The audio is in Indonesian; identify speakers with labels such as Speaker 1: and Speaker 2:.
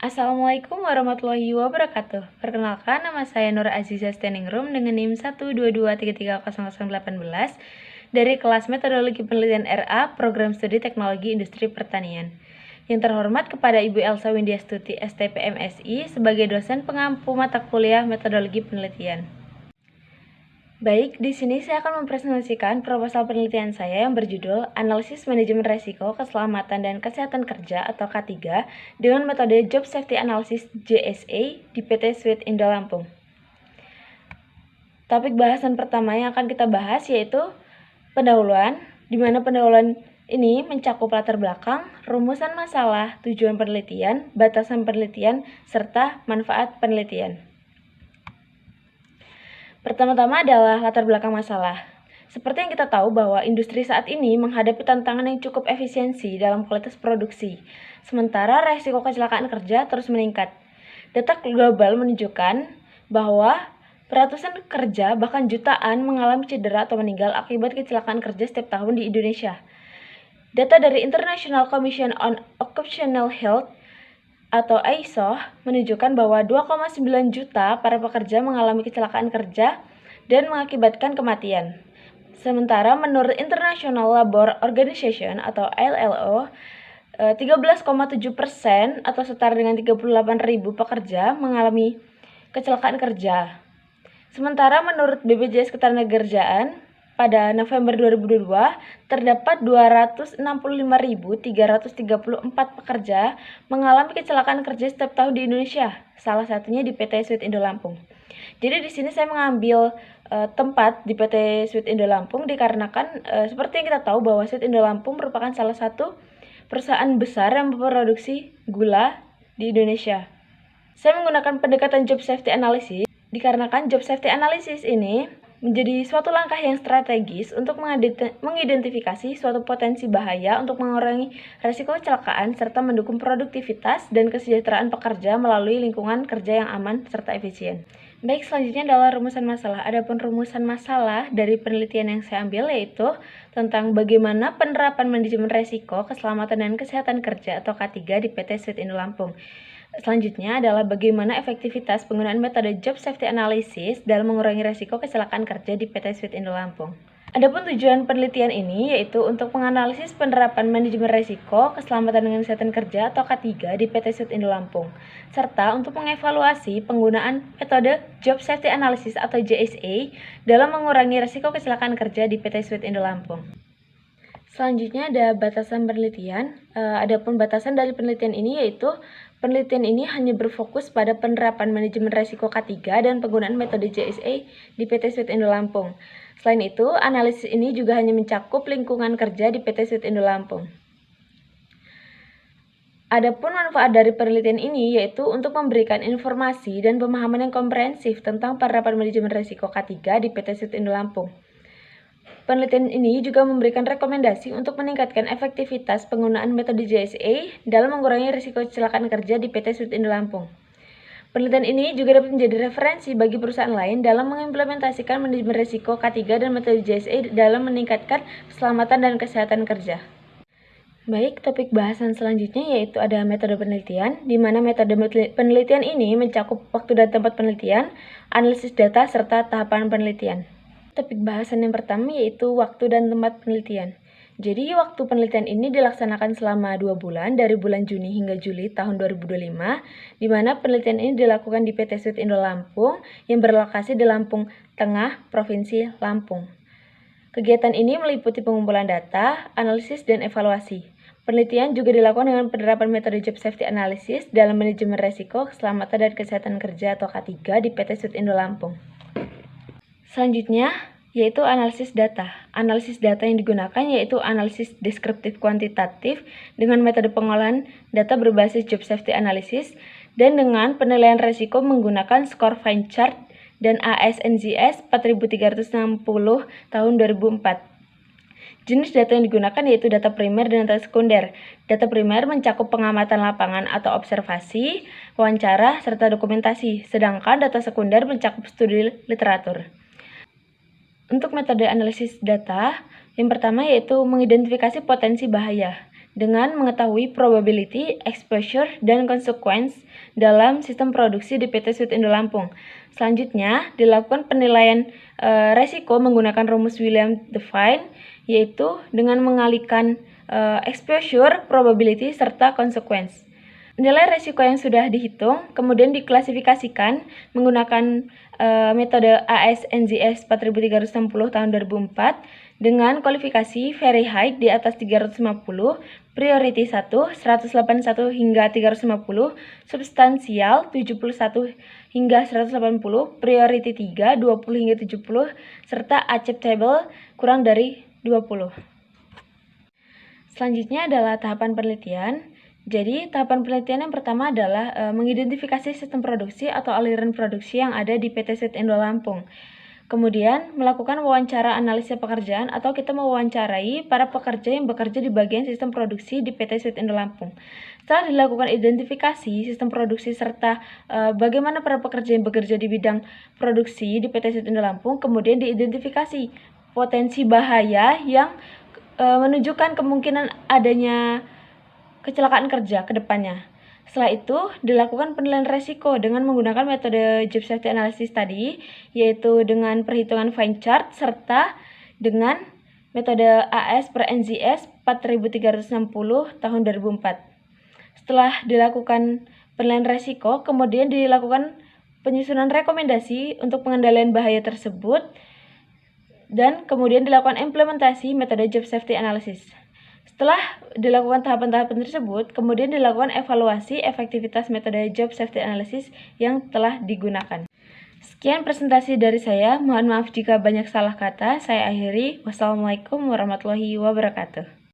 Speaker 1: Assalamualaikum warahmatullahi wabarakatuh. Perkenalkan, nama saya Nur Aziza Standing Room dengan NIM 122330018 dari kelas Metodologi Penelitian RA Program Studi Teknologi Industri Pertanian. Yang terhormat kepada Ibu Elsa Windiastuti STP MSI sebagai dosen pengampu mata kuliah Metodologi Penelitian. Baik, di sini saya akan mempresentasikan proposal penelitian saya yang berjudul Analisis Manajemen Resiko Keselamatan dan Kesehatan Kerja atau K3 dengan metode Job Safety Analysis JSA di PT Sweet Indo Lampung. Topik bahasan pertama yang akan kita bahas yaitu pendahuluan, di mana pendahuluan ini mencakup latar belakang, rumusan masalah, tujuan penelitian, batasan penelitian, serta manfaat penelitian. Pertama-tama adalah latar belakang masalah. Seperti yang kita tahu bahwa industri saat ini menghadapi tantangan yang cukup efisiensi dalam kualitas produksi, sementara resiko kecelakaan kerja terus meningkat. Data global menunjukkan bahwa ratusan kerja bahkan jutaan mengalami cedera atau meninggal akibat kecelakaan kerja setiap tahun di Indonesia. Data dari International Commission on Occupational Health atau ISOH menunjukkan bahwa 2,9 juta para pekerja mengalami kecelakaan kerja dan mengakibatkan kematian. Sementara menurut International Labour Organization atau ILO, 13,7% atau setara dengan 38.000 pekerja mengalami kecelakaan kerja. Sementara menurut BPJS Ketenagakerjaan, pada November 2022, terdapat 265.334 pekerja mengalami kecelakaan kerja setiap tahun di Indonesia, salah satunya di PT Sweet Indo Lampung. Jadi di sini saya mengambil tempat di PT Sweet Indo Lampung dikarenakan seperti yang kita tahu bahwa Sweet Indo Lampung merupakan salah satu perusahaan besar yang memproduksi gula di Indonesia. Saya menggunakan pendekatan Job Safety Analysis dikarenakan Job Safety Analysis ini menjadi suatu langkah yang strategis untuk mengidentifikasi suatu potensi bahaya untuk mengurangi risiko kecelakaan serta mendukung produktivitas dan kesejahteraan pekerja melalui lingkungan kerja yang aman serta efisien. Baik, selanjutnya adalah rumusan masalah. Adapun rumusan masalah dari penelitian yang saya ambil yaitu tentang bagaimana penerapan manajemen risiko keselamatan dan kesehatan kerja atau K3 di PT Sweet Indo Lampung. Selanjutnya adalah bagaimana efektivitas penggunaan metode Job Safety Analysis dalam mengurangi risiko kecelakaan kerja di PT Sweet Indo Lampung. Adapun tujuan penelitian ini yaitu untuk menganalisis penerapan manajemen risiko keselamatan dan kesehatan kerja atau K3 di PT Sweet Indo Lampung, serta untuk mengevaluasi penggunaan metode Job Safety Analysis atau JSA dalam mengurangi risiko kecelakaan kerja di PT Sweet Indo Lampung. Selanjutnya ada batasan penelitian. Adapun batasan dari penelitian ini yaitu penelitian ini hanya berfokus pada penerapan manajemen risiko K3 dan penggunaan metode JSA di PT Sweet Indo Lampung. Selain itu, analisis ini juga hanya mencakup lingkungan kerja di PT Sweet Indo Lampung. Adapun manfaat dari penelitian ini yaitu untuk memberikan informasi dan pemahaman yang komprehensif tentang penerapan manajemen risiko K3 di PT Sweet Indo Lampung. Penelitian ini juga memberikan rekomendasi untuk meningkatkan efektivitas penggunaan metode JSA dalam mengurangi risiko kecelakaan kerja di PT Sweet Indo Lampung. Penelitian ini juga dapat menjadi referensi bagi perusahaan lain dalam mengimplementasikan manajemen risiko K3 dan metode JSA dalam meningkatkan keselamatan dan kesehatan kerja. Baik, topik bahasan selanjutnya yaitu ada metode penelitian, di mana metode penelitian ini mencakup waktu dan tempat penelitian, analisis data, serta tahapan penelitian. Topik bahasan yang pertama yaitu waktu dan tempat penelitian. Jadi waktu penelitian ini dilaksanakan selama 2 bulan dari bulan Juni hingga Juli tahun 2025, di mana penelitian ini dilakukan di PT Sweet Indo Lampung yang berlokasi di Lampung Tengah, Provinsi Lampung. Kegiatan ini meliputi pengumpulan data, analisis, dan evaluasi. Penelitian juga dilakukan dengan penerapan metode Job Safety Analysis dalam manajemen risiko, keselamatan, dan kesehatan kerja atau K3 di PT Sweet Indo Lampung. Selanjutnya, yaitu analisis data. Analisis data yang digunakan yaitu analisis deskriptif kuantitatif dengan metode pengolahan data berbasis Job Safety Analysis dan dengan penilaian risiko menggunakan skor Fine Chart dan ASNZS 4360 tahun 2004. Jenis data yang digunakan yaitu data primer dan data sekunder. Data primer mencakup pengamatan lapangan atau observasi, wawancara, serta dokumentasi, sedangkan data sekunder mencakup studi literatur. Untuk metode analisis data, yang pertama yaitu mengidentifikasi potensi bahaya. dengan mengetahui probability, exposure, dan consequence dalam sistem produksi di PT Sweet Indo Lampung. Selanjutnya, dilakukan penilaian resiko menggunakan rumus William Devine, yaitu dengan mengalihkan exposure, probability, serta consequence. Nilai resiko yang sudah dihitung kemudian diklasifikasikan menggunakan metode AS-NZS 4360 tahun 2004 dengan kualifikasi very high di atas 350, priority 1 181 hingga 350, substansial 71 hingga 180, priority 3 20 hingga 70, serta acceptable kurang dari 20. Selanjutnya adalah tahapan penelitian. Jadi, tahapan penelitian yang pertama adalah mengidentifikasi sistem produksi atau aliran produksi yang ada di PT Sweet Indo Lampung. Kemudian, melakukan wawancara analisis pekerjaan atau kita mewawancarai para pekerja yang bekerja di bagian sistem produksi di PT Sweet Indo Lampung. Setelah dilakukan identifikasi sistem produksi serta bagaimana para pekerja yang bekerja di bidang produksi di PT Sweet Indo Lampung, kemudian diidentifikasi potensi bahaya yang menunjukkan kemungkinan adanya kecelakaan kerja ke depannya. Setelah itu, dilakukan penilaian resiko dengan menggunakan metode job safety analysis tadi, yaitu dengan perhitungan fine chart, serta dengan metode AS per NZS 4360 tahun 2004. Setelah dilakukan penilaian resiko, kemudian dilakukan penyusunan rekomendasi untuk pengendalian bahaya tersebut, dan kemudian dilakukan implementasi metode job safety analysis. Setelah dilakukan tahapan-tahapan tersebut, kemudian dilakukan evaluasi efektivitas metode job safety analysis yang telah digunakan. Sekian presentasi dari saya, mohon maaf jika banyak salah kata. Saya akhiri. Wassalamualaikum warahmatullahi wabarakatuh.